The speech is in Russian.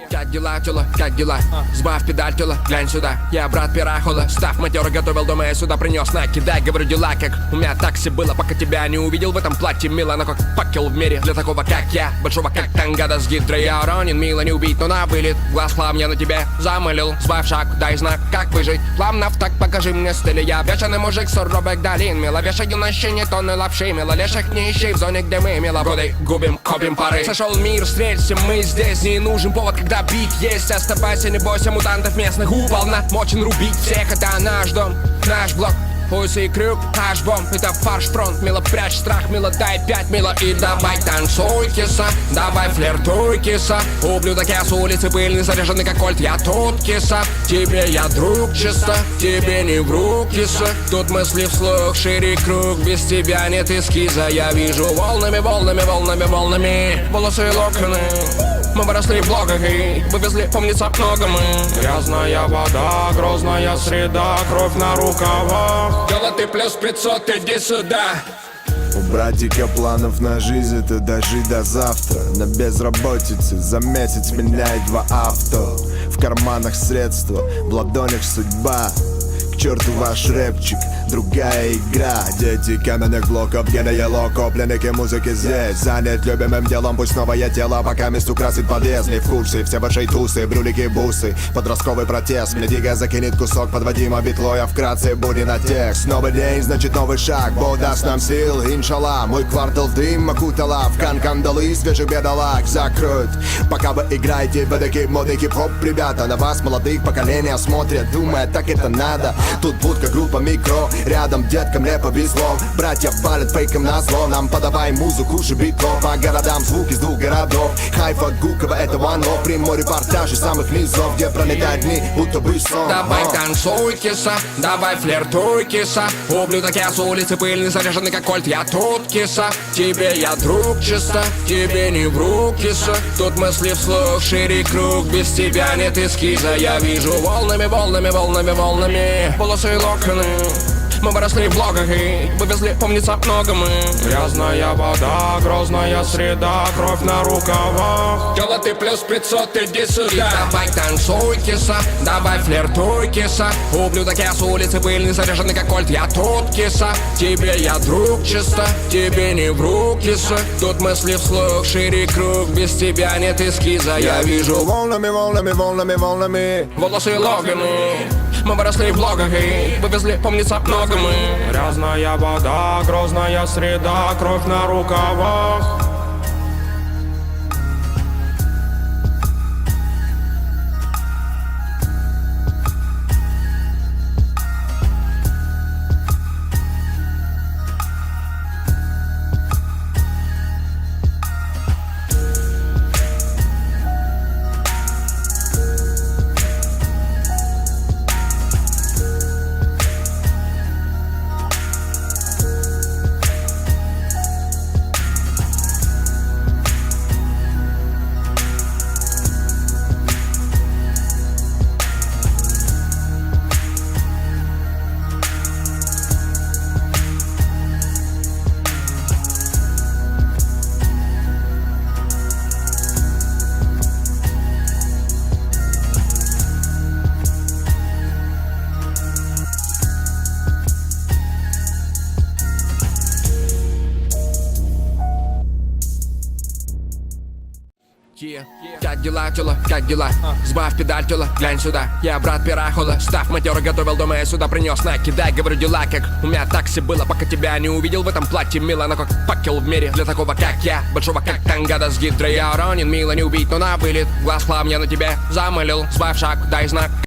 Как дела, тёла, как дела? Сбавь педаль, тёла, глянь сюда. Я брат Пирахола, став матёр, готовил дома, я сюда принёс. Накидай, говорю, дела, как у меня такси было, пока тебя не увидел в этом платье. Мило, но как факел в мире для такого, как я. Большого, как тангада с гидрой. Я уронен, мило, не убить, но на вылет. Глаз плавно я на тебе замылил. Сбавь шаг, дай знак, как выжить. Плавно в так, покажи мне стиль. Я бешеный мужик, суровых долин. Мило, вешаю на щене тонны лапши. Мило, леших не ищи в зоне, где мы, мило, воды губим, копим пары. Сошел мир, встреться, мы здесь. Не нужен повод, когда бит есть. Оставайся, не бойся мутантов местных. Уполномочен рубить всех, это наш дом, наш блок. Пульсы и крюк, наш бомб, это фарш-фронт. Мило, прячь страх, мило, дай 5, мило. И давай танцуй, киса, давай флиртуй, киса. Ублюдок, я с улицы пыльный, заряженный как кольт. Я тут, киса, тебе я друг чисто, тебе не вру, киса. Тут мысли вслух, шире круг, без тебя нет эскиза. Я вижу волнами, волнами, волнами, волнами волосы и локоны. Мы выросли в блогах и вывезли, помнится, много мы. Грязная вода, грозная среда, кровь на рукавах. Дело ты плюс 500, иди сюда. У братика планов на жизнь, это дожить до завтра. На безработице за месяц меняет 2 авто. В карманах средства, в ладонях судьба. К черту ваш рэпчик, другая игра. Дети каменных блоков, гены локо, пленники музыки здесь. Занят любимым делом, пусть новое тело пока мест украсит подъезд. Не в курсе, все ваши тусы, брюлики, бусы. Подростковый протест, мне дига закинет кусок подводима битло, а вкратце будет на текст. Новый день, значит новый шаг, Бог даст нам сил, иншалла. Мой квартал в дым окутала, в кандалы свежих бедолаг закроют. Пока вы играете в эдакий модный хип-хоп, ребята, на вас молодых поколения смотрят, думая, так это надо. Тут будка, группа микро, рядом деткам не повезло. Братья палят фейком на зло, нам подавай музыку, же битло. По городам звук из 2 городов, хайф от Гукова, это one-love. Прямой репортаж из самых низов, где пролетают дни, будто бы сон. Давай танцуй, киса, давай флиртуй, киса. Ублюдок, я с улицы пыльный, заряженный как кольт. Я тут, киса, тебе я друг чисто, тебе не вру, киса. Тут мысли вслух, шире круг, без тебя нет эскиза. Я вижу волнами, волнами, волнами, волнами волосы и локоны. Мы выросли в блогах и вывезли, помнится, много мы. Грязная вода, грозная среда, кровь на рукавах. Дело ты плюс 500, иди сюда. И давай танцуй, киса, давай флиртуй, киса. Ублюдок, я с улицы пыльный, заряженный как кольт. Я тут, киса, тебе я друг чисто, тебе не вру, киса. Тут мысли вслух, шире круг, без тебя нет эскиза. Я вижу волнами, волнами, волнами, волнами волосы и логаны. Мы выросли в блогах и вывезли, помнится, много мы. Грязная вода, грозная среда, кровь на рукавах. Как дела, тёла, как дела? Сбавь педаль, тёла, глянь сюда. Я брат Пирахола, став матёр, готовил дома, я сюда принёс. Накидай, говорю, дела, как у меня такси было, пока тебя не увидел в этом платье. Мило, но как факел в мире для такого, как я. Большого, как тангада с гидрой. Я уронен, мило, не убить, но на вылет. Глаз плавно я на тебе замылил. Сбавь шаг, дай знак.